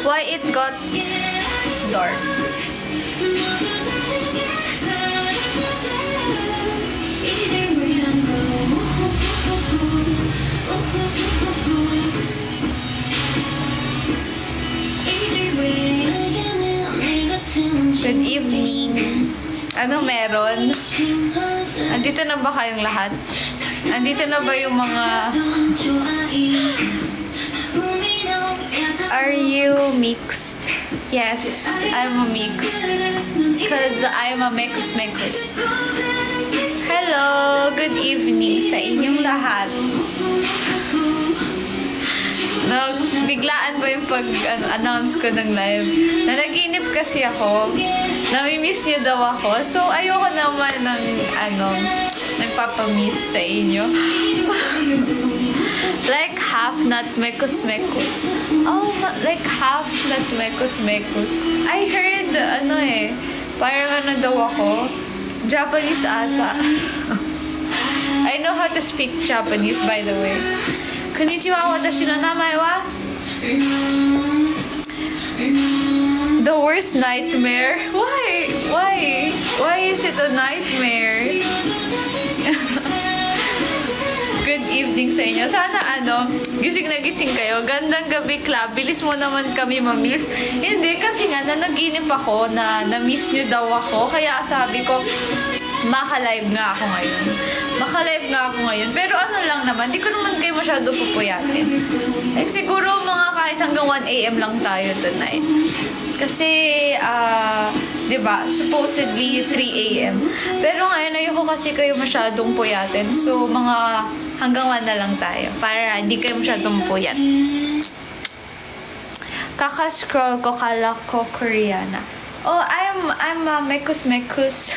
Why it got dark? Good evening. Ano meron? Andito na ba kayong lahat? Andito na ba yung mga... Are you mixed? Yes, I'm a mixed. Cause I'm a mekus-mekus. Hello! Good evening sa inyong lahat. Biglaan ba yung pag-announce ko ng live? Nanaginip kasi ako. Namimiss niyo daw ako. So, ayoko naman ng nagpapamiss sa inyo. Like half not mekus-mekus. Oh, like half not mekus-mekus. I heard, parang daw ako. Japanese ata. I know how to speak Japanese, by the way. Konnichiwa, watashi no namae wa? The worst nightmare? Why? Why is it a nightmare? Good evening sa inyo. Sana gising na gising kayo. Gandang gabi, club. Bilis mo naman kami mamiss. Hindi, kasi nga, nanaginip ako na na-miss nyo daw ako. Kaya sabi ko, maka-live nga ako ngayon. Pero ano lang naman, di ko naman kayo masyado pupuyatin. Like, siguro mga kahit hanggang 1 AM lang tayo tonight. Kasi, diba, supposedly 3 AM. Pero ngayon, ayoko kasi kayo masyadong puyatin. So, mga hanggang 1 na lang tayo. Para hindi kayo masyadong puyat. Kaka-scroll ko, kala ko Koreana. Oh, I'm a mekus-mekus.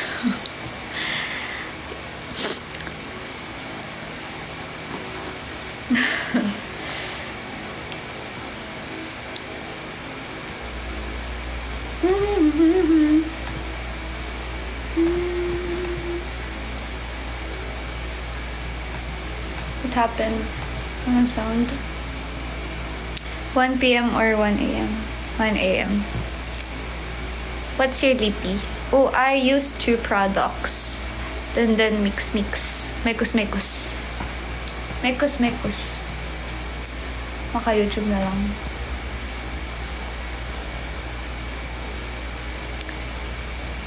What happened? Ano sound? 1 PM or 1 AM? 1 AM. What's your lippy? Oh, I use 2 products. Then mix. Mekus-mekus. Mekus-mekus. Maka-YouTube na lang.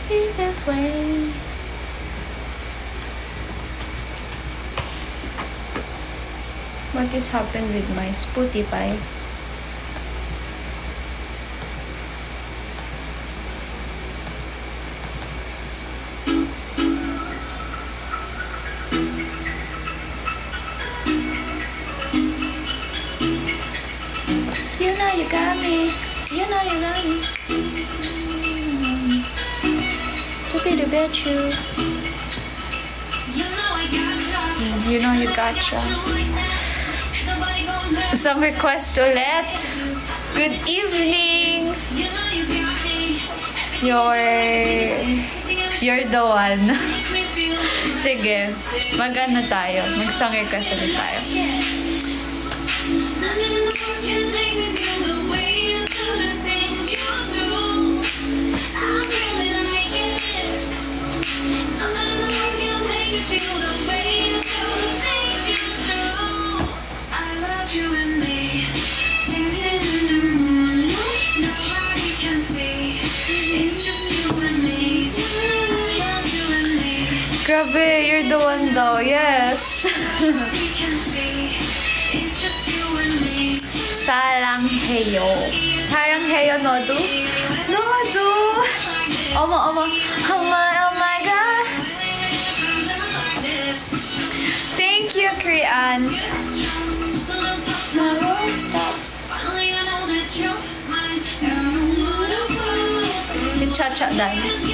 Either way. What is happened with my Spotify? You know you got me. To be the best you. You know you gotcha. Some request ulit. Good evening. You're the one. Sige, mag-ano tayo. Mag-song request ulit tayo. Grabe, you're the one daw. Yes. Sarangheyo. Sarangheyo, Nodu? Nodu! Omo. Oh my God. Thank you, Krian. My world stops. Yung cha-cha dance.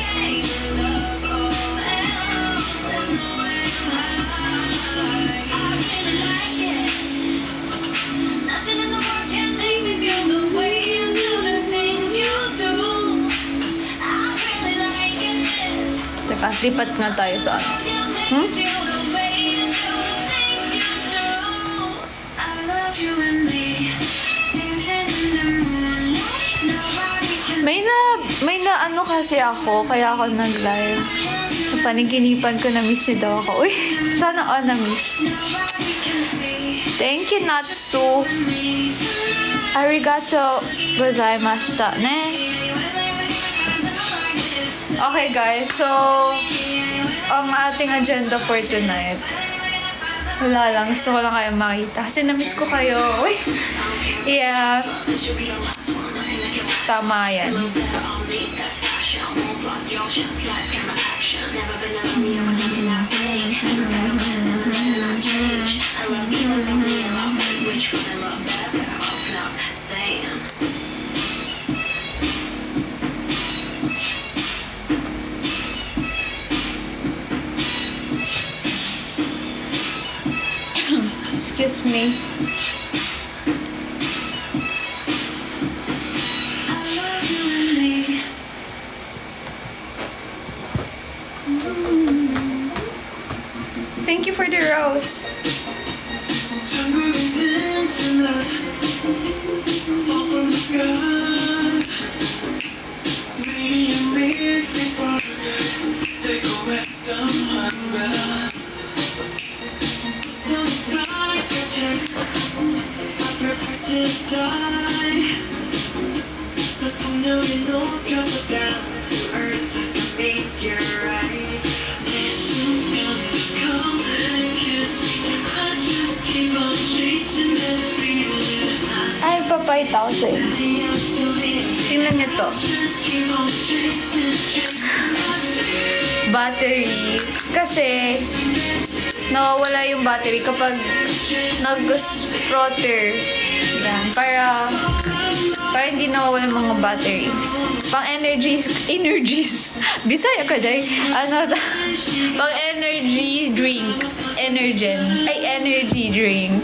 Teka, lipat nga tayo sa ano. May na ano kasi ako, kaya ako nag-live. Sa paniginipan ko, na-miss niyo daw ako. Uy, sana all na-miss. Thank you, Natsu. Arigato gozaimashita, ne? Okay, guys. So, ang ating agenda for tonight. Wala lang. Gusto ko lang kayo makita. Kasi na-miss ko kayo. Uy! Yeah. Tama yan. Excuse me. Thank you for the rose. Ay, papayta ako sa'yo. Tingnan niyo to. Battery. Kasi, nawawala yung battery kapag nag-frotter. Yan. Para hindi nawawala yung mga battery. Pang energies. Bisaya ka, day. Pang energy drink. Energy drink.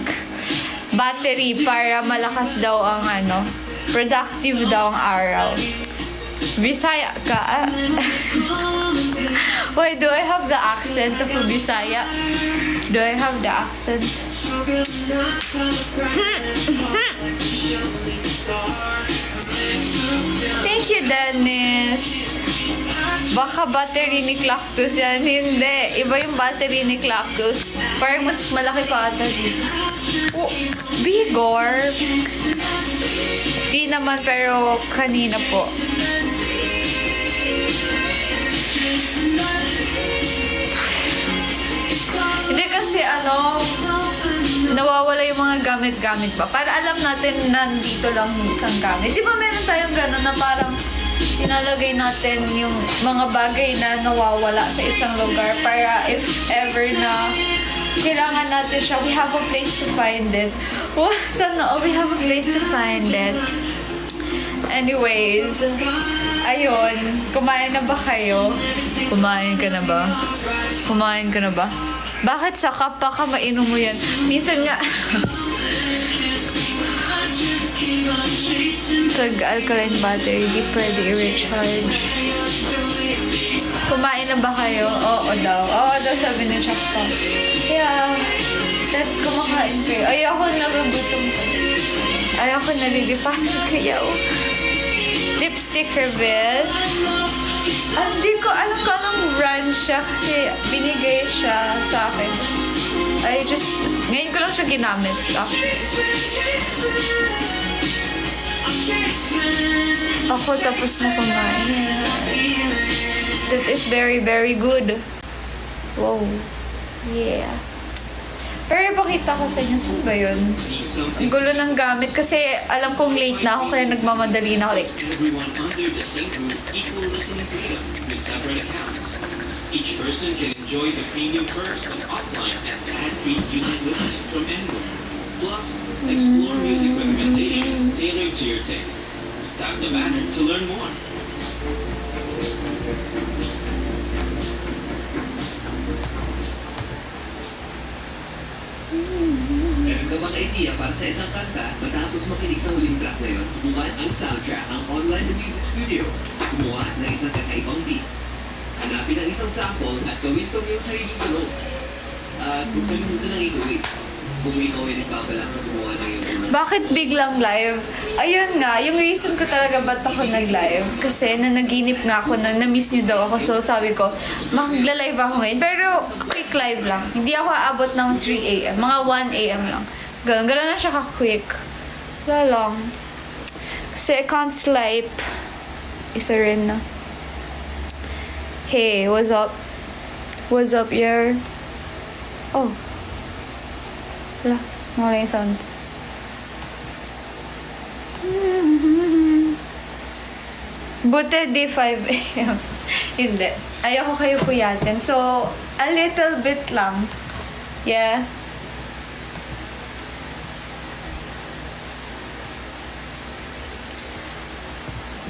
Battery para malakas daw ang productive daw ang araw. Bisaya ka. Wait, do I have the accent of a Bisaya? Do I have the accent? Thank you, Dennis. Baka battery ni Clactus yan. Hindi. Iba yung battery ni Clactus. Parang mas malaki pa ata dito. Oh, bigor. Di naman, pero kanina po. Hindi kasi nawawala yung mga gamit-gamit pa. Para alam natin nandito lang yung isang gamit. Di ba meron tayong gano'n na parang inalagay natin yung mga bagay na nawawala sa isang lugar para if ever na kailangan natin siya, we have a place to find it. Oh, sana we have a place to find it. Anyways, ayun, kumain na ba kayo? Kumain ka na ba? Kumain ka na ba? Bakit sa kapa ka mainom mo yan? Minsan nga, pag alkaline battery, di pwede i-recharge. Kumain na ba kayo? Oo daw. Oo daw, sabi ni Chakta. Yeah. Dad, kumakain kayo. Ayoko nagugutom ko. Ayoko nalilipasan kayo. Lipstick reveal. Hindi ko alam kung anong brand siya kasi binigay siya sa akin. Ngayon ko lang siya ginamit. Ako tapos na kumain. That is very, very good. Wow. Yeah. Pero ipakita ko sa inyo, saan ba yun? Ang gulo ng gamit kasi alam kong late na ako kaya nagmamadali na ako. Each person can enjoy the premium perks of offline and ad-free music listening from anyone. Plus, explore music recommendations tailored to your tastes. Tap the banner to learn more. Meron ka bang idea para sa isang kanta matapos makinig sa huling track na yun? Subukan ang soundtrack ng online na music studio at gumawa ng isang kakaibang beat. Hanapin ang isang sample at gawin ito yung sariling tanong. At kung kalimutan ang ituwid, kung ikaw ay nagbabalak na gumawa ng iyong unang Bakit biglang live? Ayun nga, yung reason ko talaga ba't ako nag-live. Kasi nanaginip nga ako na na-miss niyo daw ako. So sabi ko, magla-live ako ngayon. Pero quick live lang. Hindi ako aabot ng 3 a.m. Mga 1 a.m. lang. Ganun na siya ka-quick. Wala lang. Kasi I can't sleep. Isa rin na. Hey, what's up? What's up, here? Oh. Wala. Wala yung sound. Buti di 5 a.m. Hindi. Ayoko kayo puyatin. So, a little bit lang. Yeah.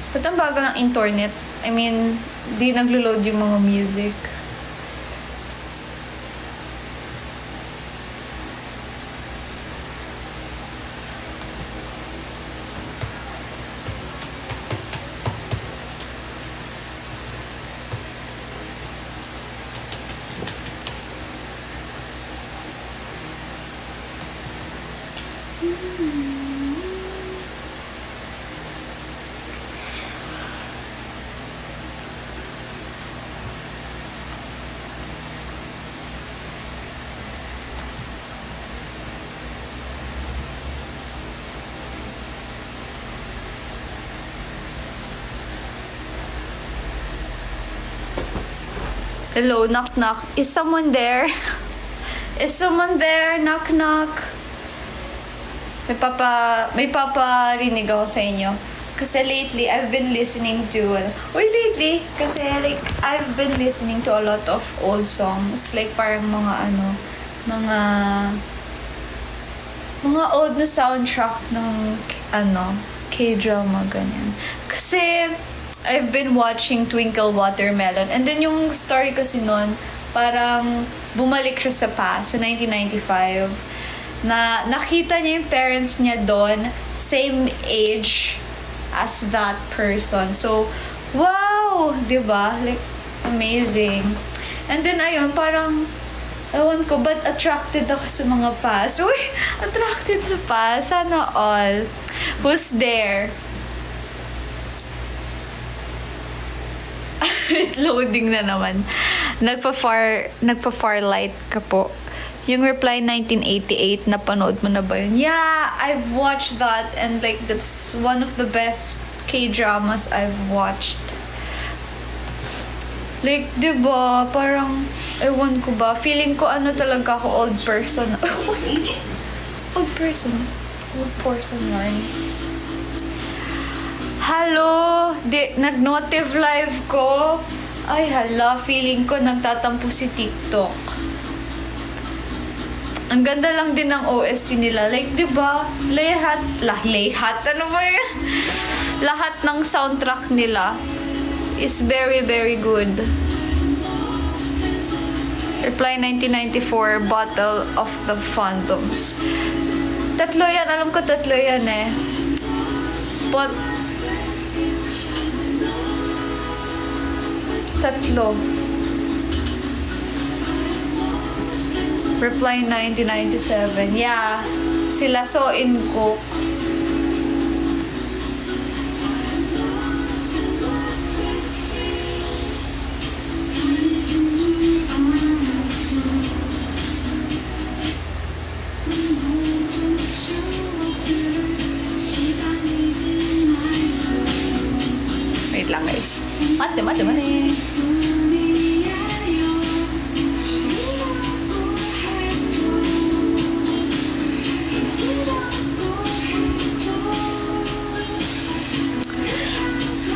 Ba't ang bago ng internet? I mean, di naglo-load yung mga music. Hello, knock knock. Is someone there? Is someone there? Knock knock. May paparinig ako sa inyo. Kasi lately, I've been listening to... lately, kasi like, I've been listening to a lot of old songs. Like, parang mga old na soundtrack ng, K-drama, ganyan. Kasi, I've been watching Twinkle Watermelon. And then, yung story kasi nun, parang bumalik siya sa past, sa 1995. Na nakita niya yung parents niya doon, same age as that person. So, wow! Diba? Like, amazing. And then, ayun, parang, ewan ko, but attracted ako sa mga past. Uy! Attracted sa past. Sana all. Who's there? Loading na naman. Nagpa-far light ka po. Yung Reply 1988, napanood mo na ba yun? Yeah, I've watched that and like that's one of the best K-dramas I've watched. Like, diba, parang, ewan ko ba, feeling ko talaga ako old person. Old person yarn. Hello! Nag-notif live ko. Ay, hala, feeling ko nagtatampo si TikTok. Ang ganda lang din ng OST nila. Like, diba? Lahat, ano ba yun? Lahat ng soundtrack nila is very, very good. Reply 1994, Battle of the Phantoms. Tatlo yan. Alam ko tatlo yan eh. But, tatlo. Reply 1997. Yeah. Sila So In Cook. Wait lang guys. Mate.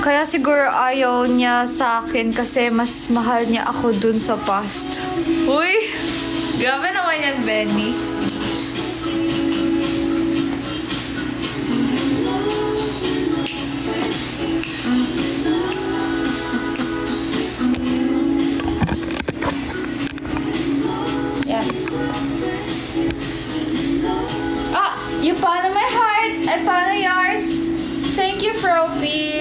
Kaya siguro ayaw niya sa akin kasi mas mahal niya ako dun sa past. Uy! Grabe naman yan, Benny. Yeah. Ah! You paano my heart? Ay, paano yours? Thank you, Froppy.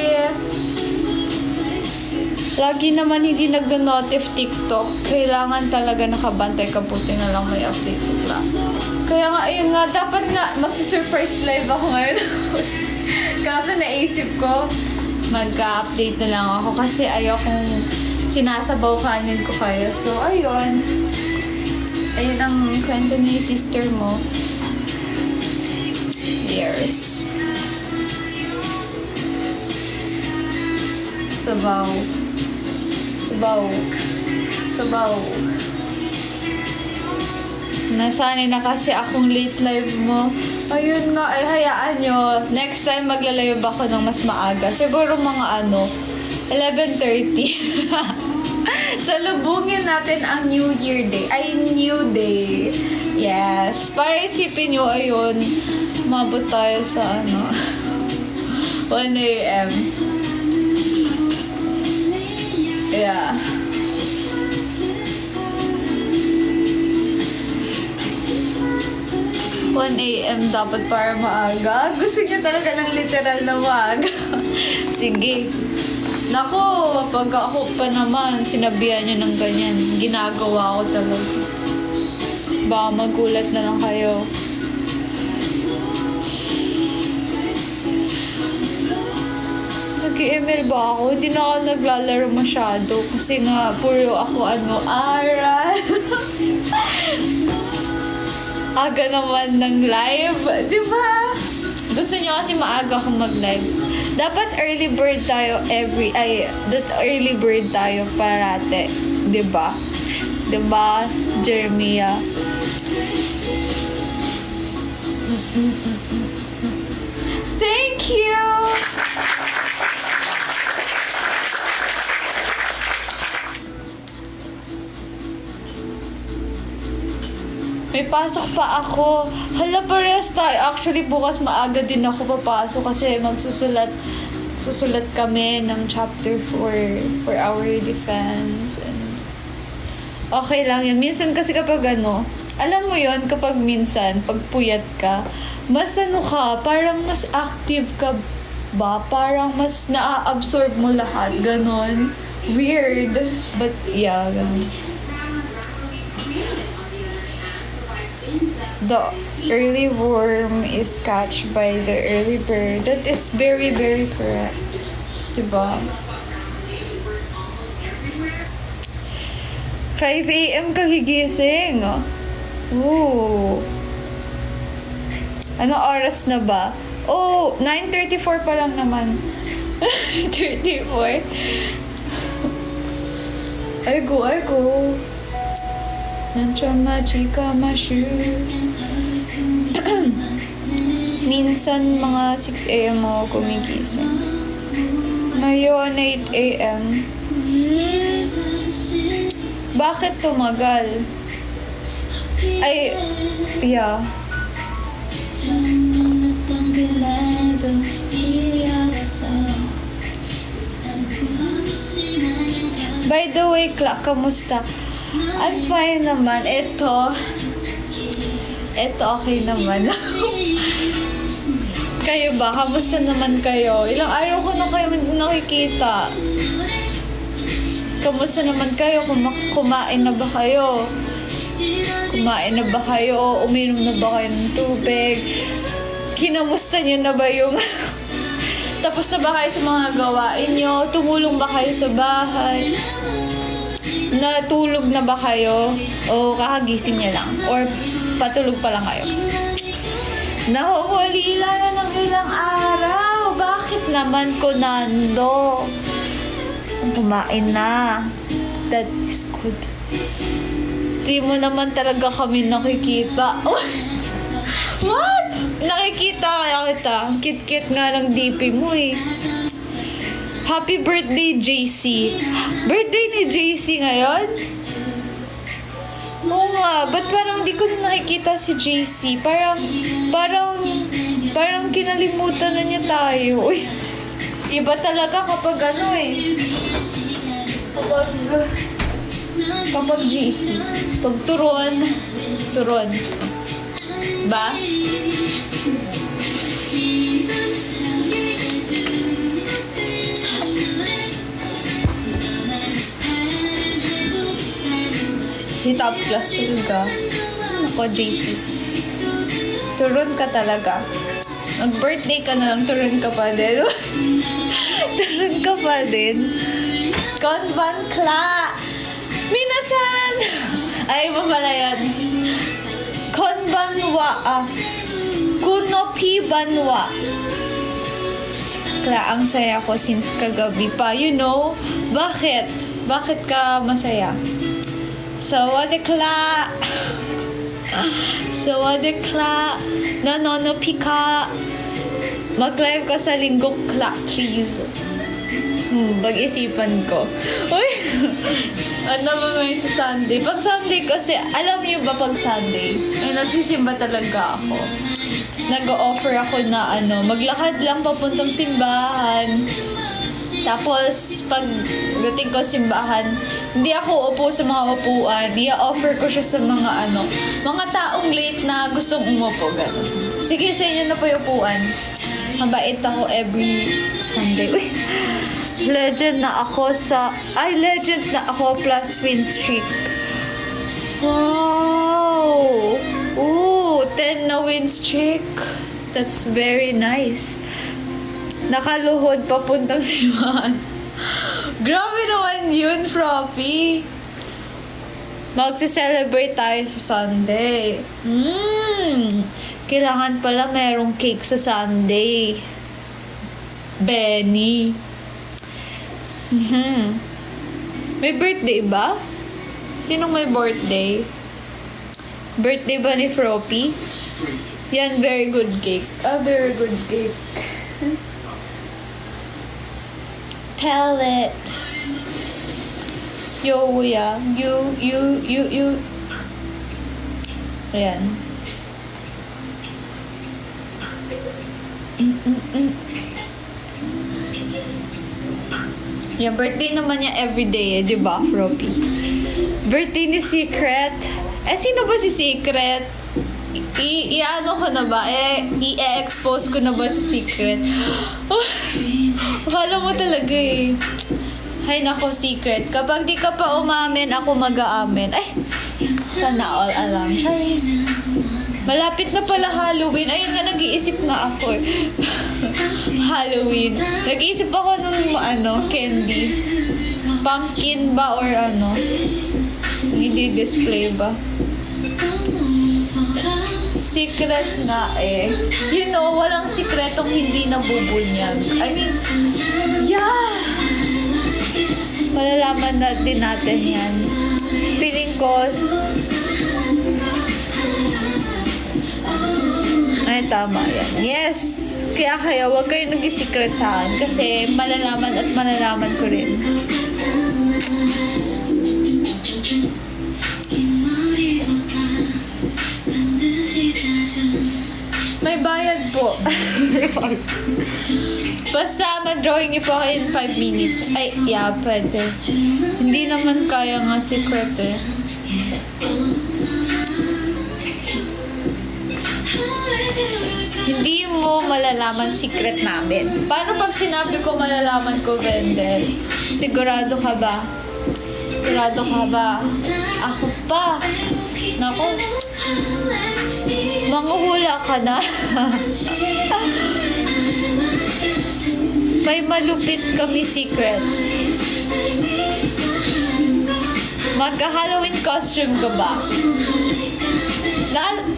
Lagi naman hindi nagno-notif TikTok. Kailangan talaga nakabantay ka, buti na lang may update sila. Kaya nga, ayun nga, dapat nga magsusurprise live ako ngayon. Kaso naisip ko, mag-update na lang ako kasi ayokong sinasabaw kanin ko kayo. So, ayun. Ayun ang kwento ni sister mo. Years. Sabaw. Sabaw. Sabaw. Nasanay na kasi akong late live mo. Ayun nga, ay hayaan nyo. Next time maglalive ako ng mas maaga. Siguro mga 11:30. So, lubungin natin ang New Year Day. Ay, New Day. Yes. Para isipin nyo, ayun, mabot tayo sa 1 a.m. Yeah. 1 a.m. dapat para maaga. Gusto niya talaga ng literal na maaga. Sige. Nako, pag ako pa naman, sinabihan niya ng ganyan. Ginagawa ko talaga. Baka magulat na lang kayo. Nag-email ba ako? Hindi na ako naglalaro masyado. Kasi nga, puro ako aral. Aga naman ng live. Diba? Gusto niyo kasi maaga akong mag-live. Dapat early bird tayo early bird tayo parate. Diba? Diba, Jeremiah? Thank you! May pasok pa ako. Hala, parehas tayo. Actually, bukas maaga din ako papasok kasi susulat kami ng chapter 4 for our defense. And okay lang yan. Minsan kasi kapag alam mo yon kapag minsan, pag puyat ka, mas ka, parang mas active ka ba? Parang mas na-absorb mo lahat. Ganon. Weird. But yeah, ganon. The early worm is catched by the early bird. That is very, very correct. Diba? 5 a.m. ka higising. Ooh. Ano oras na ba? Oh, 9:34 pa lang naman. 34. Ay go. Nandiyan chika mashu. Minsan mga 6 a.m. ako kumigising. Ngayon 8 a.m. Bakit tumagal? Ay, yeah. By the way, Clark, kamusta? I'm fine naman. Ito okay naman. Kayo ba? Kamusta naman kayo? Ilang araw ko na kayo nakikita. Kamusta naman kayo? Kumain na ba kayo? Kumain na ba kayo? Uminom na ba kayo ng tubig? Kinamusta niyo na ba yung tapos na ba kayo sa mga gawain niyo? Tumulong ba kayo sa bahay? Natulog na ba kayo? O kakagising niya lang? Or patulog pa lang kayo? Nahuhulila na ng ilang araw. Bakit naman, Konando? Kumain na. That is good. Di mo naman talaga kami nakikita. What? Nakikita kaya kita. Kit-kit nga ng DP mo eh. Happy birthday, JC. Birthday ni JC ngayon? Oo nga, ba't parang di ko na nakikita si JC? Parang kinalimutan na niya tayo. Uy, iba talaga kapag kapag JC. Pag turon. Ba? Top class talaga. Ako, JC. Turon ka talaga. Mag-birthday ka na lang, turon ka pa din. Turon ka pa din. Konban Kla! Minasan! Ay, iba pala yan. Konbanwa. Kunopi banwa. Kla, ang saya ko since kagabi pa. You know? Bakit? Bakit ka masaya? Sawadikla! Sawadikla! Nanonopi ka! Mag-live ka sa linggo, Kla, please. Pag-isipan ko. Uy! Ano ba may sa Sunday? Pag Sunday kasi, alam niyo ba pag Sunday? Ay, nagsisimba talaga ako. Tapos nag-offer ako na maglakad lang papuntang simbahan. Tapos, pag dating ko simbahan, hindi ako upo sa mga upuan. I-offer ko siya sa mga mga taong late na gustong umupo. Ganun. Sige, sa inyo na po yung upuan. Mabait ako every Sunday. Uy! Legend na ako legend na ako plus win streak. Wow! Ooh, 10 na win streak. That's very nice. Nakaluhod papuntang simbahan. Grabe naman yun, Froppy. Magse-celebrate tayo sa Sunday. Kailangan pala merong cake sa Sunday. Benny. May birthday ba? Sinong may birthday? Birthday ba ni Froppy? Yan, very good cake. Very good cake. Pellet. Yo, yeah. You. Ayan. Yung birthday naman niya everyday, di ba, Froppy? Birthday ni Secret. Sino ba si Secret? I-ano ko na ba? I-expose ko na ba si Secret? Oh, akala mo talaga eh. Hay nako, Secret. Kapag di ka pa umamin, ako mag-aamin. Ay, sana all alam. Ay, malapit na pala Halloween. Ayun nga, nag-iisip nga ako. Halloween. Nag-iisip ako nung candy. Pumpkin ba or hindi display ba? Secret nga eh. You know, walang sikretong hindi nabubunyag. I mean, yeah! Malalaman natin yan. Feeling ko, ay, tama yan. Yes! Kaya huwag kayo nag-secret sa akin kasi malalaman at malalaman ko rin. May bayad po. Basta mag-drawing niyo po ako in 5 minutes. Ay, yeah, pwede. Hindi naman kaya nga secret eh. Hindi mo malalaman secret namin. Paano pag sinabi ko malalaman ko, Wendell? Sigurado ka ba? Sigurado ka ba? Ako pa. Naku. Manghuhula ka na. May malupit kami secret. Magka-Halloween costume ka ba?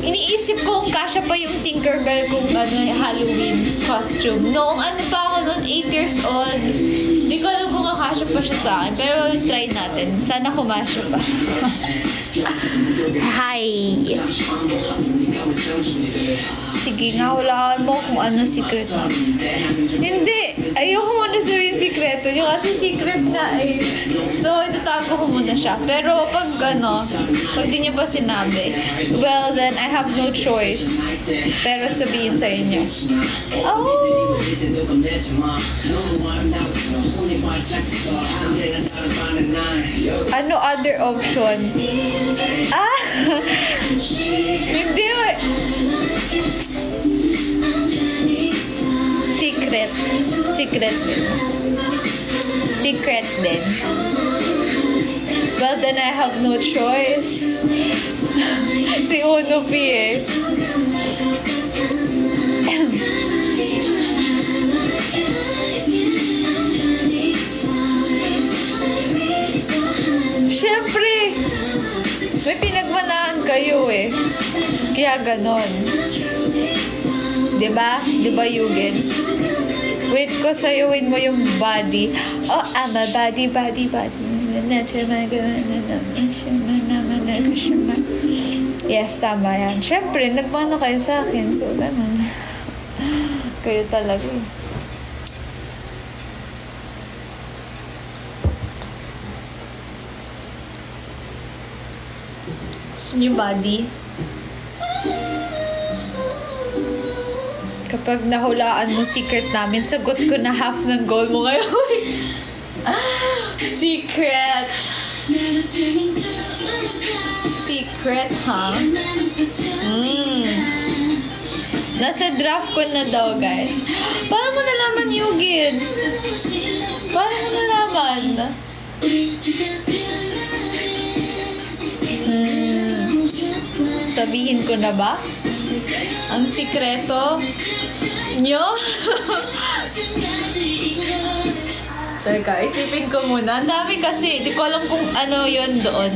Iniisip ko kung kasya pa yung Tinkerbell kung Halloween costume. Noong pa ako noon, 8 years old. Hindi ko alam kung kasya pa siya sa akin. Pero try natin. Sana kumasya pa. Hi! Sige nga, hulaan mo kung ano secret mo. Hindi! Ayoko muna sabihin sikreto nyo kasi secret nga eh. So, itatago ko muna siya. Pero pag pag di nyo pa sinabi, well then, I have no choice. Pero sabihin sa inyo. Oh! Ano other option? Ah! Hindi mo. Secret. Secret din. Secret din. Well, then I have no choice. Si Uno P eh. Kaya ganon. Diba? Diba, Yugen? Wait ko sayawin mo yung body. Oh, I'm a body. Yes, tama yan. Siyempre, nagmano kayo sa akin. So, ganun. Kayo talaga eh. Gusto niyo body? Kapag nahulaan mo secret namin, sagot ko na half ng goal mo ngayon. Secret! Secret, ha? Nasa draft ko na daw, guys. Paano mo nalaman, Yugin? Paano mo nalaman? Sabihin ko na ba? Ang sikreto nyo? Teka, isipin ko muna. Ang dami kasi. Di ko alam kung ano yon doon.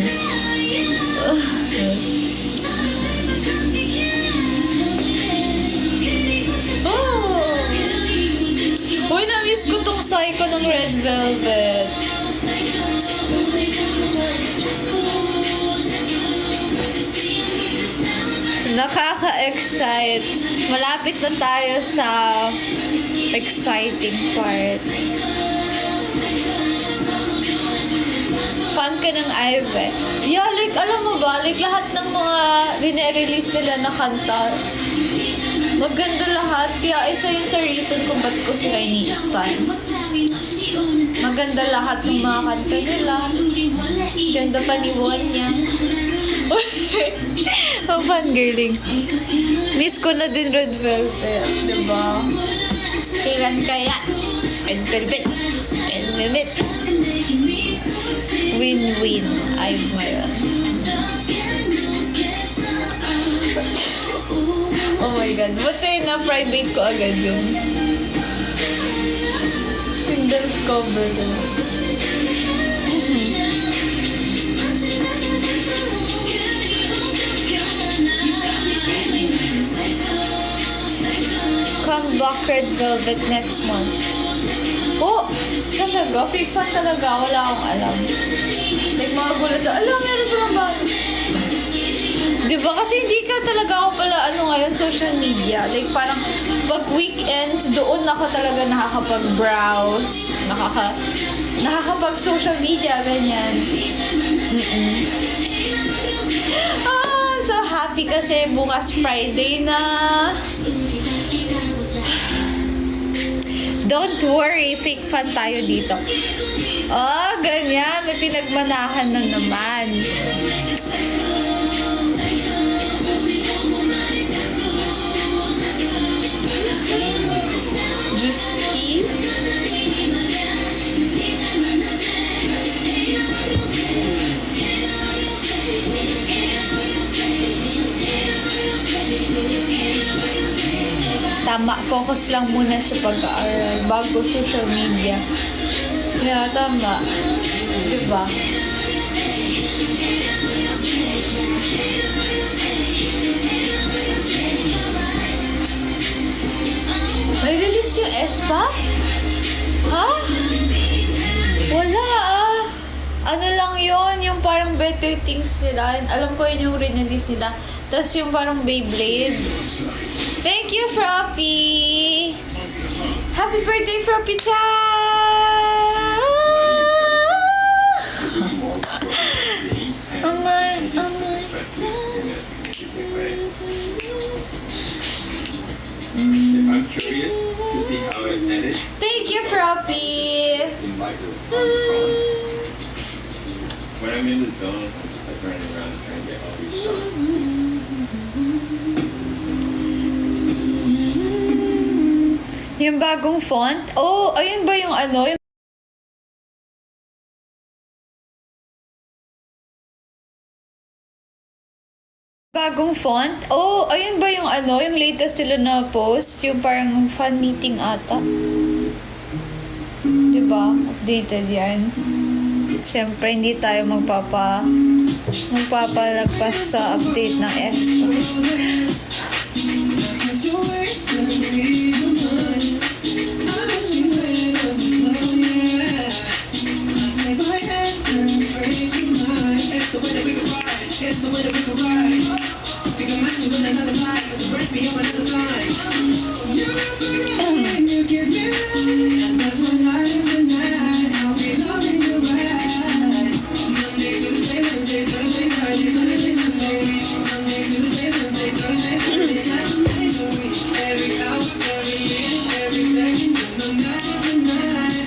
Oh! Uy, na-miss ko tong psycho ng Red Velvet. Nakaka-excite. Malapit na tayo sa exciting part. Fan ka ng Ive. Yeah, like, alam mo ba, like, lahat ng mga rene-release nila na kanta, maganda lahat. Kaya isa yun sa reason kung ba't ko sila ini-stan. Maganda lahat ng mga kanta nila. Ganda pa ni Wonya. Ang fangirling. Miss ko na din Red Velvet. Diba? Kailan kaya? Red Velvet. Red Velvet. Win-win. Ay, ngayon. Oh my God. Buti na private ko agad yun. Singles cover din. Come back Red Velvet next month. Oh! Talaga? Fake fan talaga? Wala akong alam. Like, mga gulat na, alam, meron pa ba? Diba? Kasi hindi ka talaga ako pala, ngayon, social media. Like, parang, pag weekends, doon ako talaga nakakapag-browse, nakakapag-social media, ganyan. So happy kasi bukas Friday na. Don't worry, fake fan tayo dito. Oh, ganyan. May pinagmanahan na naman. Juski. Tama, focus lang muna sa pag-aaral bago social media. Kaya tama. Diba? May release yung Espa? Ha? Wala ah. Ano lang yon, yung parang Better Things nila. Alam ko yun yung release nila. Tapos yung parang Beyblade. Thank you, Froppy! Happy birthday, Froppy Chan! Oh my. I'm curious to see how it edits Thank you, Froppy! in microphone. When I'm in the zone, I'm just like running around and trying to get all these shots. Yung bagong font? Oh, ayun ba yung yung bagong font? Oh, ayun ba yung yung latest nila na post? Yung parang fan meeting ata. Diba? Updated yan. Siyempre, hindi tayo magpapalagpas sa update ng Expo.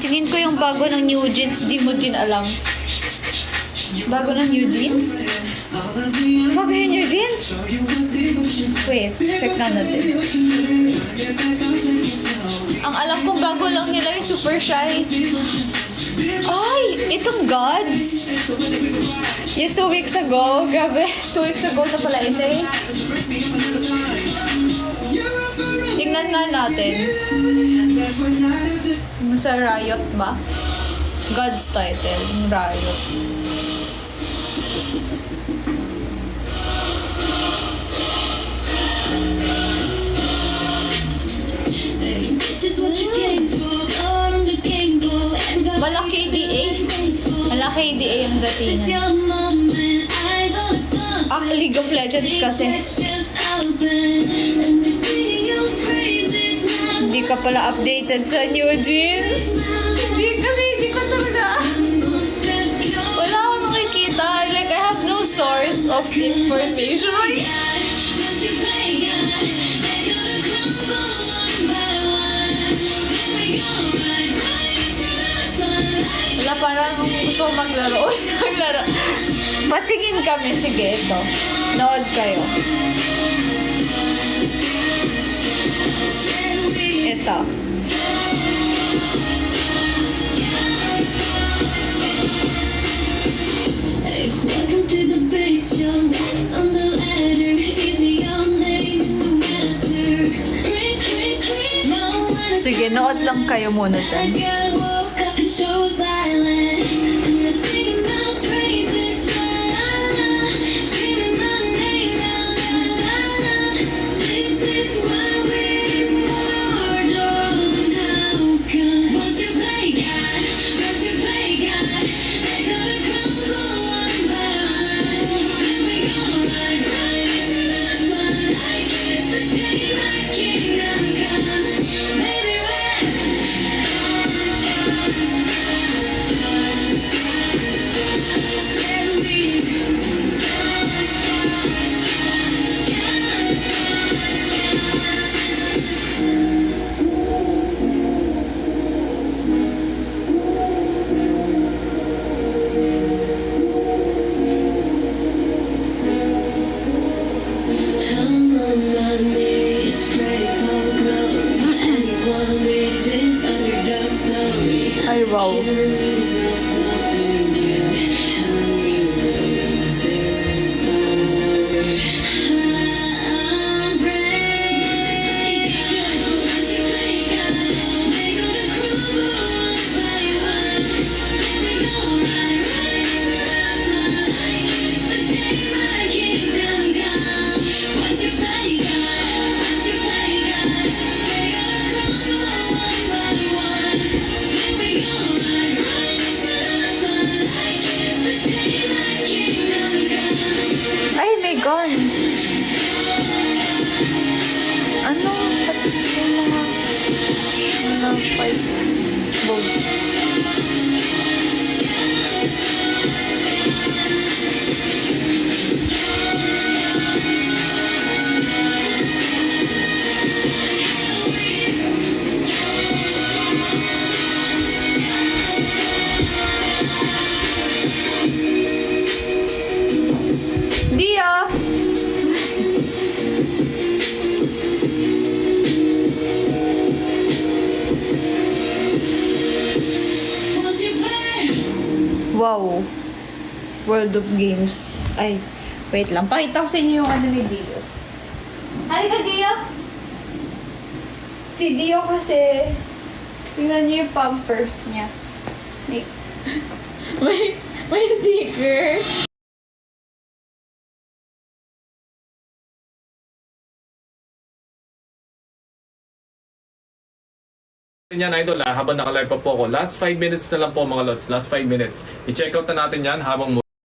Tingin ko yung bago ng New Jeans, di mo din alam. Bago ng New Jeans? Bago yung New Jeans? Wait, check na natin. Ang alam kong bago lang nila yung Super Shy. Ay! Itong Gods! Yung 2 weeks ago. Grabe, 2 weeks ago na pala ito eh. Tingnan nga natin. Sa Riot ba? God's title, yung Riot. Wala KDA. Wala KDA yung datingan. Ah, League of Legends kasi. Hindi ka pala updated sa New Jeans. Hindi ko talaga. Wala akong nakikita. Like, I have no source of information. Like, wala, parang gusto ko maglaro. Maglaro. Patingin kami. Sige, ito. Nood kayo. Ito. Welcome to the big show. Next on the ladder is a young name in the masters. No one is Sige, nood lang kayo muna dyan. I woke up and chose violence. And I sing my praises. La la la. Screaming my name. La la la la. This is why we're more now. 'Cause once you play God, they're gonna crumble one by one. Then we gonna ride right into the sunlight. It's the day my kingdom come. Baby, I'm on my knees, pray for growth. Anyone read this underdog story? Ay, wow. Lose myself in you. How you losing sorry. I'm brave. Once you play God, they're gonna crumble one by one. Then we gonna ride right into the sunlight. It's the day my kingdom come. Once you play God, they're gonna crumble one by one. Then we gonna ride right into the sunlight. It's the day my kingdom come. Ay, may gun. Ano? Ba't yung mga fight mode? Dia! Once you play. Wow. World of Games. Ay, wait lang. Pakita ko sa inyo yung ano ni Dio. Halika, Dio! Si Dio kasi, tingnan niyo yung pampers niya. May, may sticker. Yan idol habang naka-live pa po ako. Last 5 minutes na lang po mga lods. Last 5 minutes. I-check out na natin yan habang